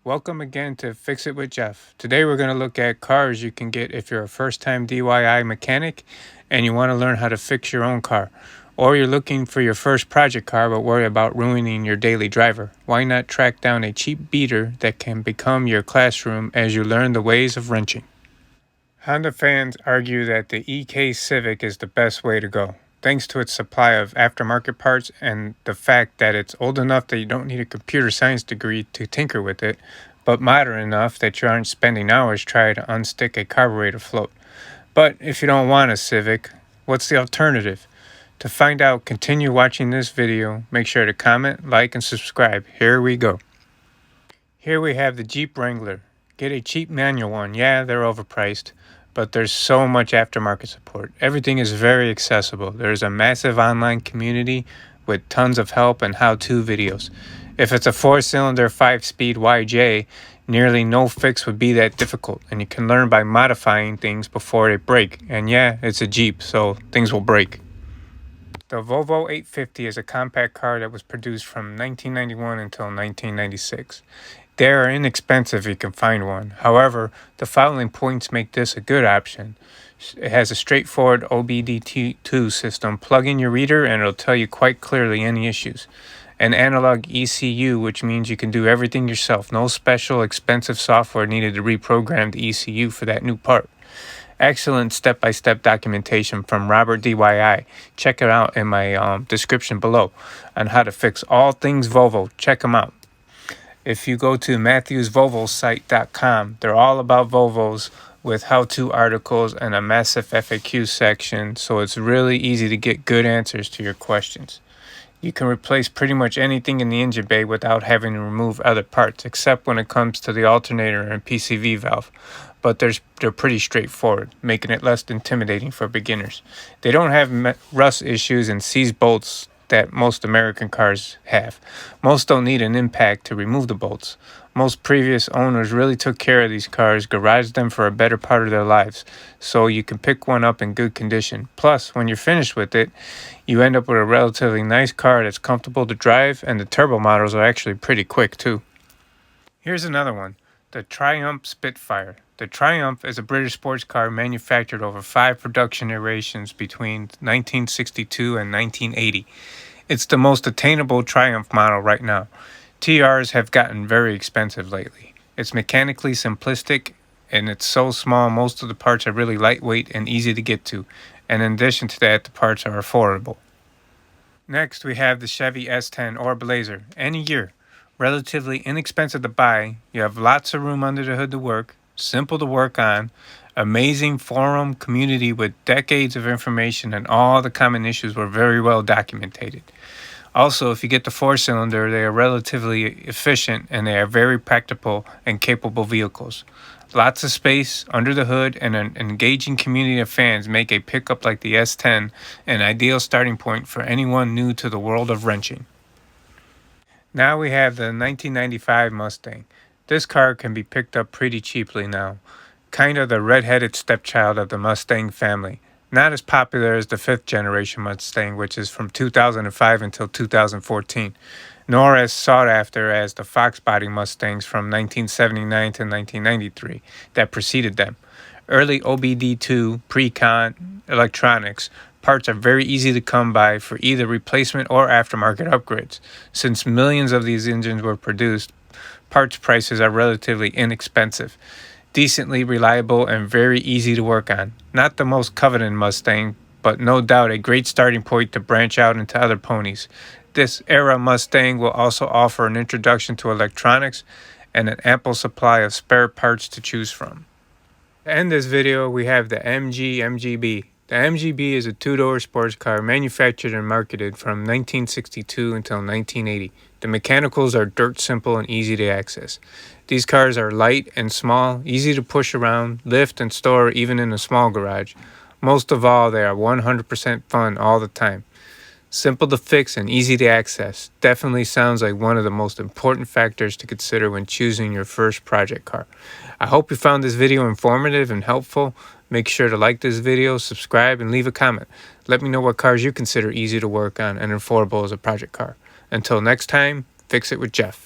Welcome again to Fix It with Jeff. Today we're going to look at cars you can get if you're a first-time DIY mechanic and you want to learn how to fix your own car. Or you're looking for your first project car but worry about ruining your daily driver. Why not track down a cheap beater that can become your classroom as you learn the ways of wrenching? Honda fans argue that the EK Civic is the best way to go, thanks to its supply of aftermarket parts and the fact that it's old enough that you don't need a computer science degree to tinker with it, but modern enough that you aren't spending hours trying to unstick a carburetor float. But if you don't want a Civic, what's the alternative? To find out, continue watching this video. Make sure to comment, like, and subscribe. Here we go. Here we have the Jeep Wrangler. Get a cheap manual one. Yeah, they're overpriced, but there's so much aftermarket support. Everything is very accessible. There's a massive online community with tons of help and how-to videos. If it's a 4-cylinder 5-speed YJ, nearly no fix would be that difficult, and you can learn by modifying things before they break. And yeah, it's a Jeep, so things will break. The Volvo 850 is a compact car that was produced from 1991 until 1996. They are inexpensive if you can find one. However, the following points make this a good option. It has a straightforward OBD2 system. Plug in your reader and it'll tell you quite clearly any issues. An analog ECU, which means you can do everything yourself. No special expensive software needed to reprogram the ECU for that new part. Excellent step-by-step documentation from Robert DIY. Check it out in my description below on how to fix all things Volvo. Check them out. If you go to matthewsvolvosite.com, they're all about Volvos with how-to articles and a massive FAQ section, so it's really easy to get good answers to your questions. You can replace pretty much anything in the engine bay without having to remove other parts, except when it comes to the alternator and PCV valve. But they're pretty straightforward, making it less intimidating for beginners. They don't have rust issues and seize bolts that most American cars have. Most don't need an impact to remove the bolts. Most previous owners really took care of these cars, garaged them for a better part of their lives, so you can pick one up in good condition. Plus, when you're finished with it, you end up with a relatively nice car that's comfortable to drive, and the turbo models are actually pretty quick too. Here's another one, the Triumph Spitfire. The Triumph is a British sports car manufactured over 5 production iterations between 1962 and 1980. It's the most attainable Triumph model right now. TRs have gotten very expensive lately. It's mechanically simplistic and it's so small most of the parts are really lightweight and easy to get to. And in addition to that, the parts are affordable. Next, we have the Chevy S10 or Blazer, any year. Relatively inexpensive to buy, you have lots of room under the hood to work, simple to work on, amazing forum community with decades of information, and all the common issues were very well documented. Also, if you get the 4-cylinder, they are relatively efficient and they are very practical and capable vehicles. Lots of space under the hood and an engaging community of fans make a pickup like the S10 an ideal starting point for anyone new to the world of wrenching. Now we have the 1995 Mustang. This car can be picked up pretty cheaply now. Kind of the red-headed stepchild of the Mustang family. Not as popular as the 5th generation Mustang, which is from 2005 until 2014. Nor as sought after as the Fox body Mustangs from 1979 to 1993 that preceded them. Early OBD2 pre-con electronics parts are very easy to come by for either replacement or aftermarket upgrades. Since millions of these engines were produced, parts prices are relatively inexpensive, decently reliable, and very easy to work on. Not the most coveted Mustang, but no doubt a great starting point to branch out into other ponies. This era Mustang will also offer an introduction to electronics and an ample supply of spare parts to choose from. To end this video, we have the MGB. The MGB is a 2-door sports car manufactured and marketed from 1962 until 1980. The mechanicals are dirt simple and easy to access. These cars are light and small, easy to push around, lift, and store even in a small garage. Most of all, they are 100% fun all the time. Simple to fix and easy to access. Definitely sounds like one of the most important factors to consider when choosing your first project car. I hope you found this video informative and helpful. Make sure to like this video, subscribe, and leave a comment. Let me know what cars you consider easy to work on and affordable as a project car. Until next time, fix it with Jeff.